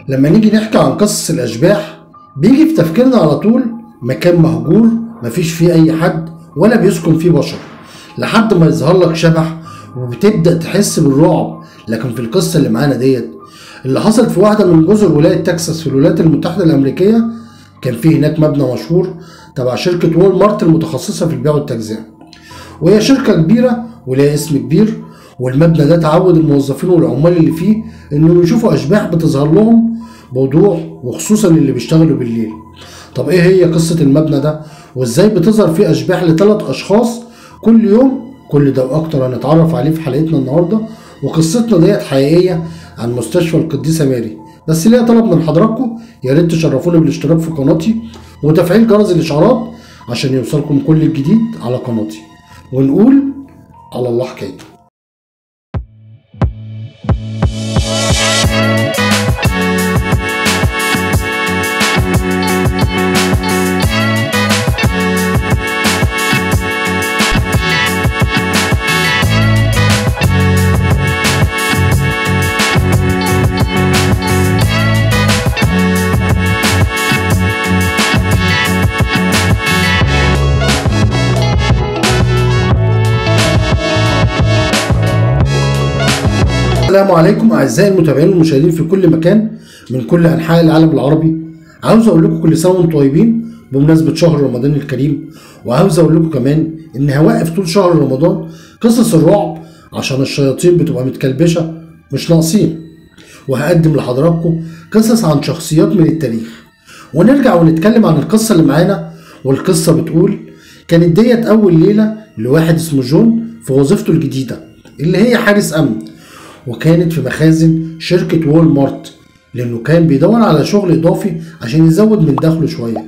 لما نيجي نحكي عن قصص الأشباح بيجي في تفكيرنا على طول مكان مهجور مفيش فيه أي حد ولا بيسكن فيه بشر، لحد ما يظهر لك شبح وبتبدأ تحس بالرعب. لكن في القصة اللي معانا ديت اللي حصلت في واحدة من جزر ولاية تكساس في الولايات المتحدة الأمريكية، كان فيه هناك مبنى مشهور تبع شركة وول مارت المتخصصة في البيع والتجزئة، وهي شركة كبيرة وليها اسم كبير. والمبنى ده تعود الموظفين والعمال اللي فيه انهم يشوفوا اشباح بتظهر لهم بوضوح، وخصوصا اللي بيشتغلوا بالليل. طب ايه هي قصة المبنى ده وازاي بتظهر فيه اشباح ل3 اشخاص كل يوم؟ كل ده واكتر هنتعرف عليه في حلقتنا النهارده، وقصتنا ديت حقيقية عن مستشفى القديسة ماري. بس ليا طلب من حضراتكم، يا ريت تشرفوني بالاشتراك في قناتي وتفعيل جرس الاشعارات عشان يوصلكم كل الجديد على قناتي، ونقول على الله حكايته. السلام عليكم اعزائي المتابعين والمشاهدين في كل مكان من كل انحاء العالم العربي. عاوز اقول لكم كل سنه وانتم طيبين بمناسبه شهر رمضان الكريم، وعاوز اقول لكم كمان ان هوقف طول شهر رمضان قصص الرعب عشان الشياطين بتبقى متكلبشه مش ناقصين، وهقدم لحضراتكم قصص عن شخصيات من التاريخ. ونرجع ونتكلم عن القصه اللي معانا. والقصه بتقول كانت ديت اول ليله لواحد اسمه جون في وظيفته الجديده اللي هي حارس امن، وكانت في مخازن شركة وول مارت، لأنه كان بيدور على شغل إضافي عشان يزود من دخله شوية.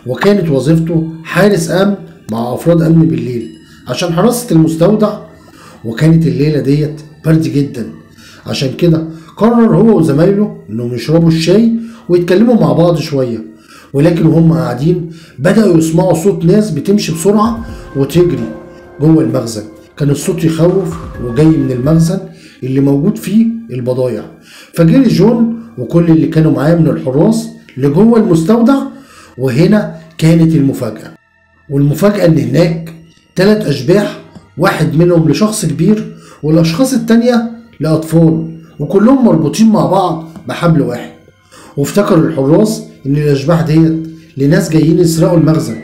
وكانت وظيفته حارس أمن مع أفراد أمن بالليل عشان حراسة المستودع. وكانت الليلة ديت برد جدا، عشان كده قرر هو وزمايله إنهم يشربوا الشاي ويتكلموا مع بعض شوية. ولكن وهم قاعدين بدأوا يسمعوا صوت ناس بتمشي بسرعة وتجري جوه المخزن. كان الصوت يخوف وجاي من المخزن اللي موجود فيه البضايع. فجري جون وكل اللي كانوا معاه من الحراس لجوه المستودع. وهنا كانت المفاجأة، والمفاجأة ان هناك 3 اشباح، واحد منهم لشخص كبير والاشخاص التانية لاطفال، وكلهم مربوطين مع بعض بحبل واحد. وافتكر الحراس ان الاشباح ديت لناس جايين يسرقوا المخزن.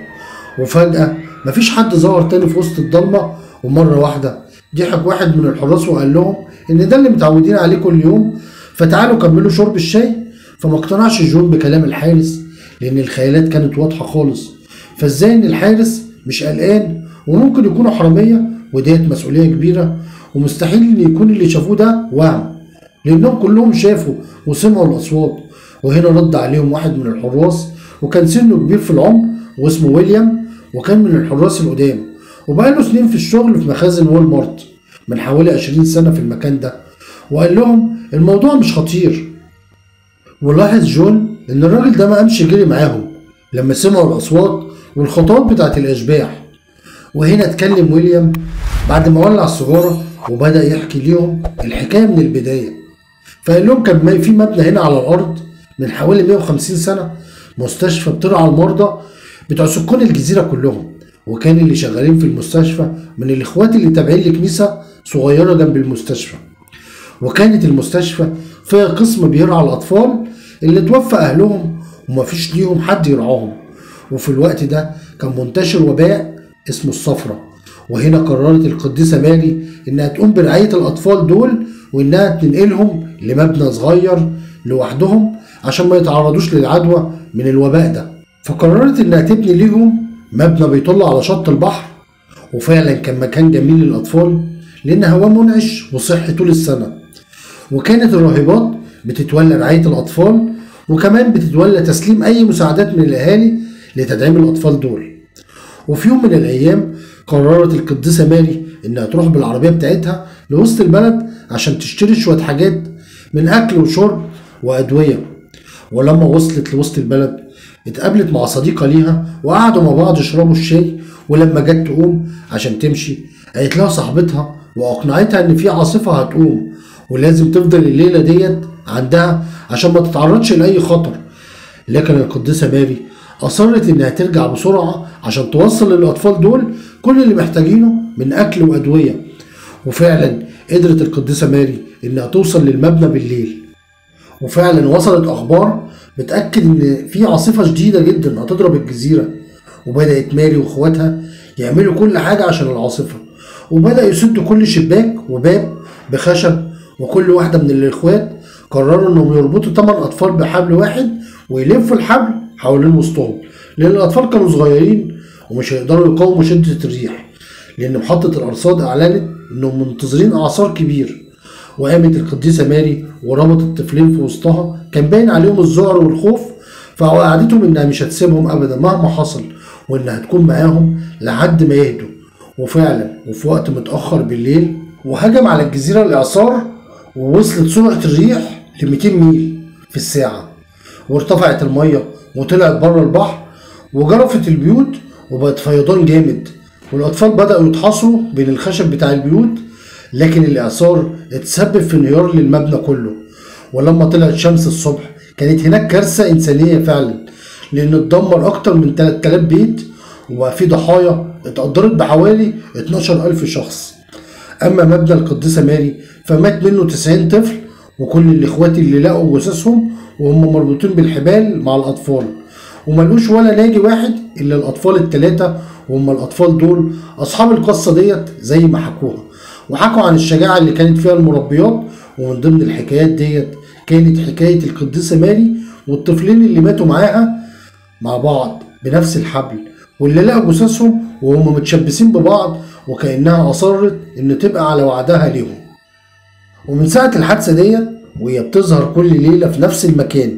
وفجأة مفيش حد ظهر تاني في وسط الضلمة، ومرة واحدة ضحك واحد من الحراس وقال لهم ان ده اللي متعودين عليه كل يوم، فتعالوا كملوا شرب الشاي. فما اقتنعش جون بكلام الحارس لان الخيالات كانت واضحه خالص. فازاي ان الحارس مش قلقان وممكن يكونوا حراميه؟ وديت مسؤوليه كبيره، ومستحيل ان يكون اللي شافوه ده وهم، لانهم كلهم شافوا وسمعوا الاصوات. وهنا رد عليهم واحد من الحراس وكان سنه كبير في العمر واسمه ويليام، وكان من الحراس القدام وبقاله سنين في الشغل في مخازن وول مارت من حوالي 20 سنة في المكان ده. وقال لهم الموضوع مش خطير. ولاحظ جون ان الراجل ده ما قامش جري معاهم لما سمعوا الاصوات والخطوات بتاعت الاشباح. وهنا اتكلم ويليام بعد ما ولع السيجاره وبدأ يحكي ليهم الحكايه من البدايه. فقال لهم كان في مبنى هنا على الارض من حوالي 150 سنه مستشفى بترعى المرضى بتوع سكان الجزيره كلهم، وكان اللي شغالين في المستشفى من الاخوات اللي تابعين لكنيسه صغيره جنب المستشفى. وكانت المستشفى فيها قسم بيرعى الاطفال اللي توفى اهلهم ومفيش ليهم حد يرعاهم. وفي الوقت ده كان منتشر وباء اسمه الصفرة. وهنا قررت القديسة ماري انها تقوم برعاية الاطفال دول، وانها تنقلهم لمبنى صغير لوحدهم عشان ما يتعرضوش للعدوى من الوباء ده. فقررت انها تبني ليهم مبنى بيطل على شط البحر. وفعلا كان مكان جميل للاطفال لان هواه منعش وصحي طول السنة. وكانت الراهبات بتتولى رعاية الاطفال، وكمان بتتولى تسليم اي مساعدات من الاهالي لتدعيم الاطفال دول. وفي يوم من الايام قررت القديسة ماري انها تروح بالعربية بتاعتها لوسط البلد عشان تشتري شوية حاجات من اكل وشرب وادوية. ولما وصلت لوسط البلد اتقابلت مع صديقة ليها وقعدوا مع بعض يشربوا الشاي. ولما جت تقوم عشان تمشي قالت لها صاحبتها واقنعتها ان في عاصفة هتقوم ولازم تفضل الليلة ديت عندها عشان ما تتعرضش لاي خطر. لكن القديسة ماري اصرت انها ترجع بسرعة عشان توصل للاطفال دول كل اللي محتاجينه من اكل وادوية. وفعلا قدرت القديسة ماري انها توصل للمبنى بالليل، وفعلا وصلت اخبار بتأكد ان في عاصفة شديدة جدا هتضرب الجزيرة. وبدأت ماري واخواتها يعملوا كل حاجة عشان العاصفة، وبدأ يسدوا كل شباك وباب بخشب. وكل واحدة من الإخوات قرروا إنهم يربطوا 8 أطفال بحبل واحد ويلفوا الحبل حوالين وسطهم، لأن الأطفال كانوا صغيرين ومش هيقدروا يقاوموا شدة الريح، لأن محطة الأرصاد أعلنت إنهم منتظرين إعصار كبير. وقامت القديسة ماري وربطت الطفلين في وسطها، كان باين عليهم الذعر والخوف، فوعدتهم إنها مش هتسيبهم أبدا مهما حصل، وإنها هتكون معاهم لحد ما يهدوا. وفعلا وفي وقت متأخر بالليل وهجم على الجزيرة الإعصار، ووصلت سرعة الريح ل 200 ميل في الساعة، وارتفعت المية وطلعت بره البحر وجرفت البيوت وبقت فيضان جامد، والأطفال بدأوا يتحاصروا بين الخشب بتاع البيوت. لكن الإعصار اتسبب في انهيار للمبنى كله. ولما طلعت شمس الصبح كانت هناك كارثة إنسانية فعلا، لأن اتدمر أكتر من 3000 بيت، وبقى في ضحايا اتقدرت بحوالي 12000 شخص. أما مبنى القديسة ماري فمات منه 90 طفل، وكل الإخوات اللي لقوا جثثهم وهم مربوطين بالحبال مع الأطفال، وملقوش ولا ناجي واحد إلا الأطفال التلاتة. وهم الأطفال دول أصحاب القصة ديت زي ما حكوها، وحكوا عن الشجاعة اللي كانت فيها المربيات. ومن ضمن الحكايات ديت كانت حكاية القديسة ماري والطفلين اللي ماتوا معاها مع بعض بنفس الحبل، واللي لقوا جثثهم وهم متشبسين ببعض، وكأنها أصرت إن تبقى على وعدها ليهم. ومن ساعة الحادثة ديت وهي بتظهر كل ليلة في نفس المكان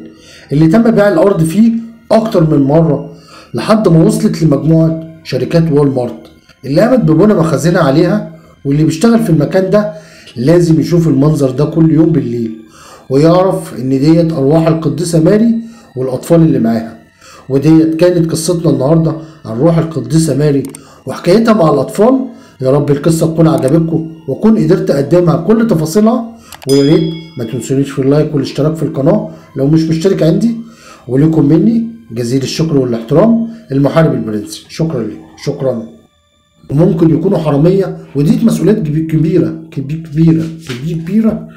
اللي تم بيع الأرض فيه أكتر من مرة، لحد ما وصلت لمجموعة شركات وول مارت اللي قامت ببنى مخازنها عليها. واللي بيشتغل في المكان ده لازم يشوف المنظر ده كل يوم بالليل، ويعرف إن ديت أرواح القديسة ماري والأطفال اللي معاها. وديت كانت قصتنا النهاردة عن روح القديسة ماري وحكايتها مع الأطفال. يا رب القصة تكون عجبتكم وأكون قدرت أقدمها بكل تفاصيلها. ويا ريت ما تنسونيش في اللايك والاشتراك في القناة لو مش مشترك عندي. ولكم مني جزيل الشكر والاحترام، المحارب البرنسي. شكرا لي، شكرا. وممكن يكونوا حرامية، ودي مسؤوليات كبيرة كبيرة كبيرة كبيرة.